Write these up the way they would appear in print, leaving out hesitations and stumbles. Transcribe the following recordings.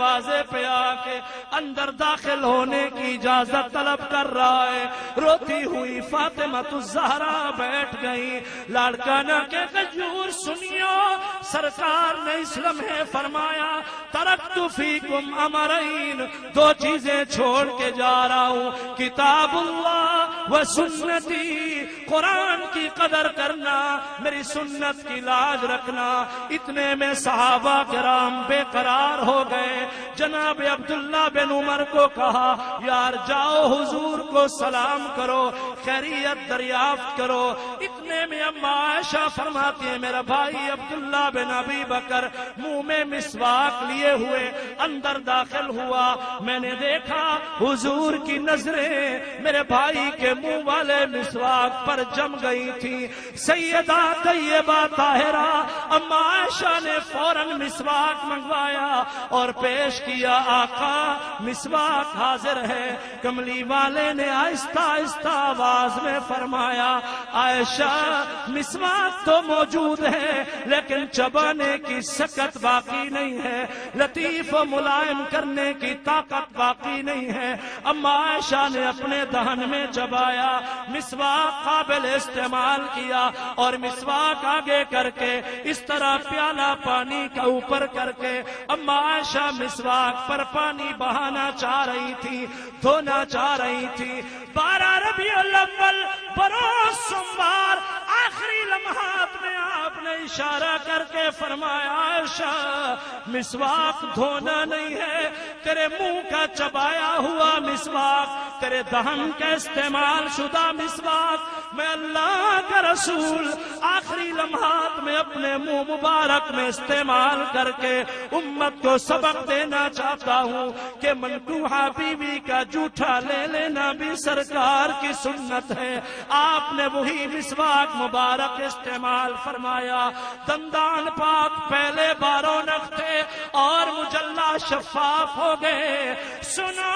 دروازے پہ آ کے اندر داخل ہونے کی اجازت طلب کر رہا ہے. روتی ہوئی فاطمہ الزہرا بیٹھ گئی. لاڑکانہ کے غیور سنیو، سرکار نے اس لمحے فرمایا ترکت فیکم امرین، دو چیزیں چھوڑ کے جا رہا ہوں، کتاب اللہ و سنتی، قرآن کی قدر کرنا، میری سنت کی لاج رکھنا. اتنے میں صحابہ کرام بے قرار ہو گئے. جناب عبداللہ بن عمر کو کہا یار جاؤ حضور کو سلام کرو، خیریت دریافت کرو. اتنے میں اما عائشہ فرماتی ہے میرا بھائی عبداللہ بن ابی بکر منہ میں مسواک لیے ہوئے اندر داخل ہوا. میں نے دیکھا حضور کی نظریں میرے بھائی کے منہ والے مسواک پر جم گئی تھی. سیدہ طیبہ طاہرہ اما عائشہ نے فوراً مسواک منگوایا اور پیش کیا. آقا مسواک حاضر ہے. کملی والے نے آہستہ آہستہ آواز میں فرمایا عائشہ مسواک تو موجود ہے لیکن چبانے کی سکت باقی نہیں ہے، لطیف و ملائم کرنے کی طاقت باقی نہیں ہے. اما عائشہ نے اپنے دہن میں چبایا، مسواک قابل استعمال کیا اور مسواک آگے کر کے اس طرح پیالہ پانی کا اوپر کر کے اما عائشہ مسواک پر پانی بہانا چاہ رہی تھی، دھونا چاہ رہی تھی. 12 ربیع الاول بروز سوموار آخری لمحات میں آپ نے اشارہ کر کے فرمایا عائشہ مسواک دھونا نہیں ہے، تیرے منہ کا چبایا ہوا مسواک، تیرے دہن کا استعمال شدہ مسواک میں اللہ کا رسول آخری لمحات میں اپنے منہ مبارک میں استعمال کر کے امت کو سبق دینا چاہتا ہوں کہ منکوحہ بیوی کا جھوٹا لے لینا بھی سرکار کی سنت ہے. آپ نے وہی مسواک مبارک استعمال فرمایا. دندان پاک پہلے بارونق تھے اور مجلہ شفاف ہو گئے. سنو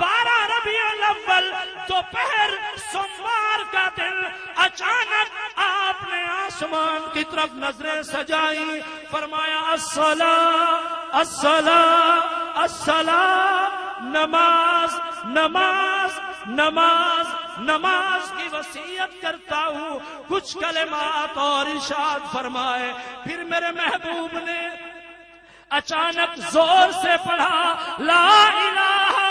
12 ربیع الاول دوپہر سوموار کا دن اچانک آپ نے آسمان کی طرف نظریں سجائی، فرمایا الصلاۃ الصلاۃ الصلاۃ، نماز نماز نماز نماز کی وصیت کرتا ہوں. کچھ کلمات اور ارشاد فرمائے. پھر میرے محبوب نے اچانک زور سے پڑھا لا الہ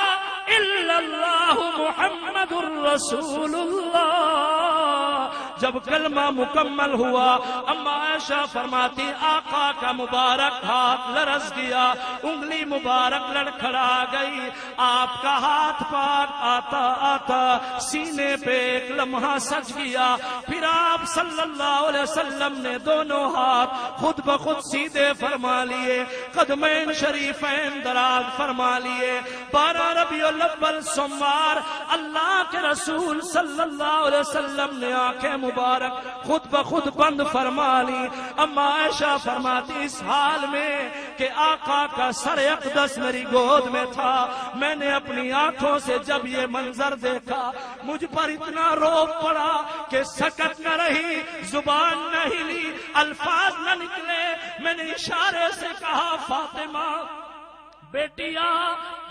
الا اللہ محمد الرسول اللہ. جب کلمہ مکمل ہوا اما عائشہ فرماتی آقا کا مبارک ہاتھ لرز گیا، انگلی مبارک لڑکھڑا گئی. آپ کا ہاتھ پاک آتا آتا سینے پہ ایک لمحہ سج گیا. پھر آپ صلی اللہ علیہ وسلم نے دونوں ہاتھ خود بخود سیدھے فرما لیے، قدمین شریفین دراز فرما لیے. 12 ربیع الاول سوموار اللہ کے رسول صلی اللہ علیہ وسلم نے آنکھیں مبارک خود بخود بند فرما لی. اما عائشہ فرماتی اس حال میں کہ آقا کا سر اقدس میری گود میں تھا، میں نے اپنی آنکھوں سے جب یہ منظر دیکھا مجھ پر اتنا روب پڑا کہ سکت نہ رہی، زبان نہ ہلی، الفاظ نہ نکلے. میں نے اشارے سے کہا فاطمہ بیٹیا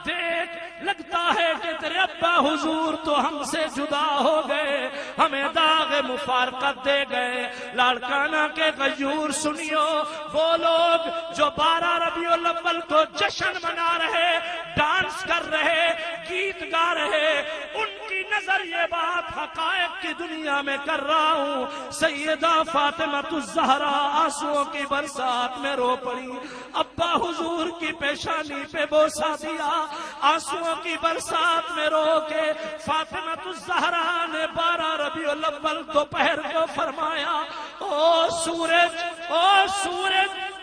دیکھ، لگتا ہے کہ تیرے ابا حضور تو ہم سے جدا ہو گئے، ہمیں داغ مفارقت دے گئے. لاڑکانہ کے غیور سنیو، وہ لوگ جو 12 ربیع الاول کو جشن منا رہے، ڈانس کر رہے، گیت گا رہے، ان کی نظر یہ بات حقائق کی دنیا میں کر رہا ہوں. سیدہ فاطمہ الزہرا آنسوؤں کی برسات میں رو پڑی، ابا حضور کی پیشانی پہ بوسہ دیا، آنسوؤں کی برسات میں رو کے فاطمہ الزہرا نے 12 ربیع الاول دوپہر کو فرمایا او سورج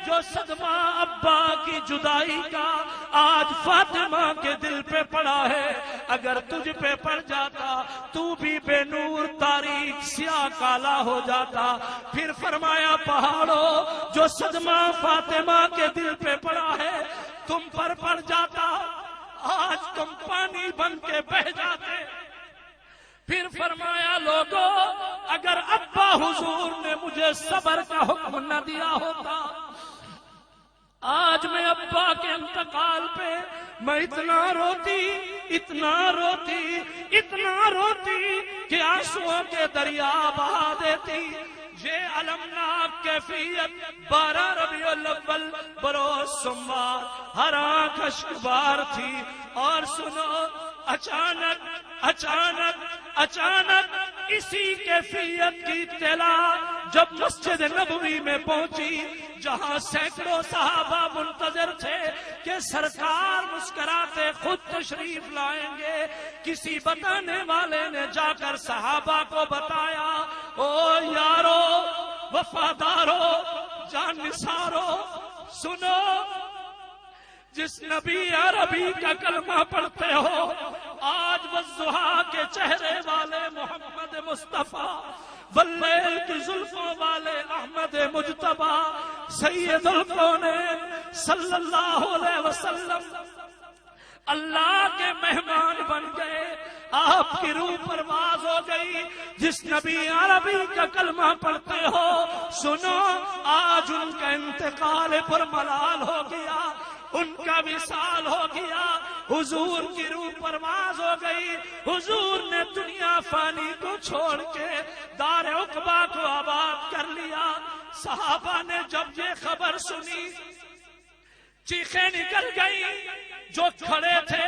جو صدمہ ابا کی جدائی کا آج فاطمہ کے دل پہ پڑا ہے، اگر تجھ پہ پڑ جاتا تو بھی بے نور تاریک سیاہ کالا ہو جاتا. پھر فرمایا پہاڑوں جو صدمہ فاطمہ کے دل پہ پڑا ہے تم پر پڑ جاتا آج تم پانی بن کے بہ جاتے. پھر فرمایا لوگوں اگر ابا حضور نے مجھے صبر کا حکم نہ دیا ہوتا آج میں ابا کے انتقال پہ میں اتنا روتی کہ آنسوؤں کے دریا بہا دیتی۔ یہ المناک کیفیت 12 ربیع الاول بروز سوموار ہر آنکھ اشکبار تھی۔ اور سنو، اچانک اسی کیفیت کی اطلاع جب مسجد نبوی میں پہنچی، جہاں سینکڑوں صحابہ منتظر تھے کہ سرکار مسکراتے خود تشریف لائیں گے، کسی بتانے والے نے جا کر صحابہ کو بتایا، او یارو، وفادارو، جان نثارو، سنو، جس نبی عربی کا کلمہ پڑھتے ہو، آج والضحیٰ کے چہرے والے محمد مصطفیٰ، واللیل کی زلفوں والے احمد مجتبیٰ، سید الکونین صلی اللہ علیہ وسلم اللہ کے مہمان بن گئے۔ آپ کی روح پرواز ہو گئی۔ جس نبی عربی کا کلمہ پڑھتے ہو، سنو، آج ان کا انتقال پر ملال ہو گیا، ان کا وصال ہو گیا، حضور کی روح پرواز ہو گئی۔ حضور نے دنیا فانی کو چھوڑ کے دار عقبہ کو آباد کر لیا۔ صحابہ نے جب یہ خبر سنی، چیخیں نکل گئی۔ جو کھڑے تھے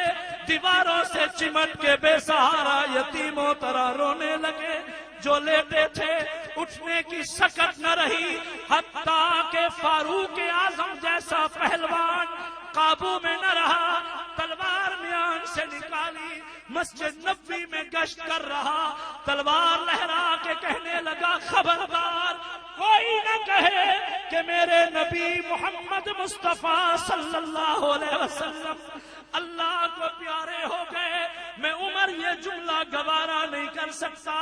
دیواروں سے چمٹ کے بے سہارا یتیموں طرح رونے لگے، جو لیٹے تھے اٹھنے کی سکت نہ رہی، حتیٰ کہ فاروق اعظم جیسا پہلوان قابو میں نہ رہا، تلوار میان سے نکالی، مسجد نبوی میں گشت کر رہا، تلوار لہرا کے کہنے لگا، خبردار کوئی نہ کہے کہ میرے نبی محمد مصطفیٰ صلی اللہ علیہ وسلم اللہ کو پیارے ہو گئے۔ میں عمر یہ جملہ گوارا نہیں کر سکتا۔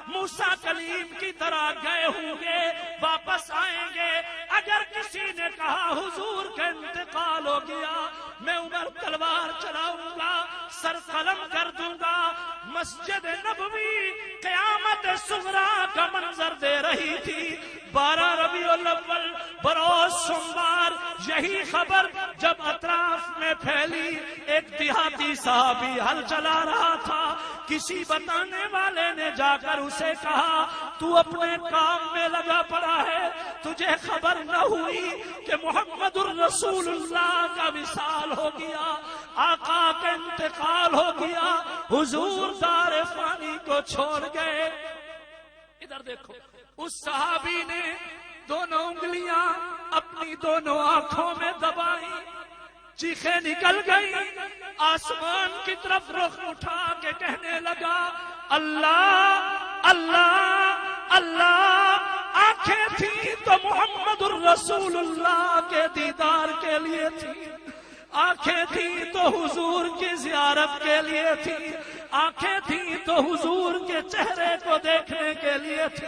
موسیٰ کلیم کی طرح گئے ہوں گے، واپس آئیں گے۔ اگر کسی نے کہا حضور کا انتقال ہو گیا، میں عمر تلوار چلاؤں گا، سر قلم کر دوں گا۔ مسجد نبوی قیامت صغریٰ کا منظر دے رہی تھی۔ 12 ربیع الاول بروز سوموار یہی خبر جب اطراف میں پھیلی، ایک دیہاتی صحابی ہل چلا رہا تھا۔ کسی بتانے والے نے جا کر اسے کہا، تو اپنے کام میں لگا پڑا ہے، تجھے خبر نہ ہوئی کہ محمد الرسول اللہ کا وصال ہو گیا، آقا کا انتقال ہو گیا، حضور دار فانی کو چھوڑ گئے۔ ادھر دیکھو، اس صحابی نے دونوں انگلیاں اپنی دونوں آنکھوں میں دبائی، چیخیں نکل گئی، آسمان کی طرف رخ اٹھا کے کہنے لگا، اللہ اللہ اللہ۔ آنکھیں تھیں تو محمد الرسول اللہ کے دیدار کے لیے تھی، آنکھیں تھیں تو حضور کی زیارت کے لیے تھی، آنکھیں تھیں تو حضور کے چہرے کو دیکھنے کے لیے تھی۔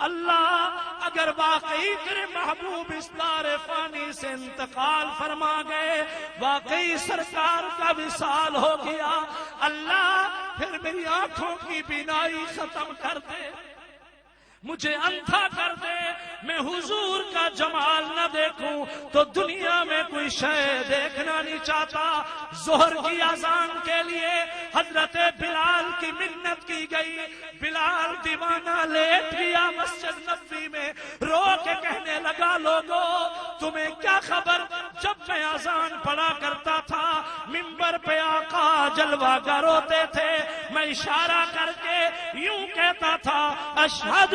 اللہ اگر واقعی تیرے محبوب اس دار فانی سے انتقال فرما گئے، واقعی سرکار کا وصال ہو گیا، اللہ پھر میری آنکھوں کی بینائی ختم کر دے، مجھے اندھا کر دے، میں حضور کا جمال نہ دیکھوں تو دنیا میں کوئی شے دیکھنا نہیں چاہتا۔ ظہر کی اذان کے لیے حضرت بلال کی منت کی گئی، بلال دیوانہ لیٹ گیا مسجد نبوی میں، رو کے کہنے لگا، لوگو تمہیں کیا خبر، جب میں اذان پڑھا کرتا تھا منبر پہ آقا جلوہ گر ہوتے تھے، میں اشارہ کر کے یوں کہتا تھا، اشہد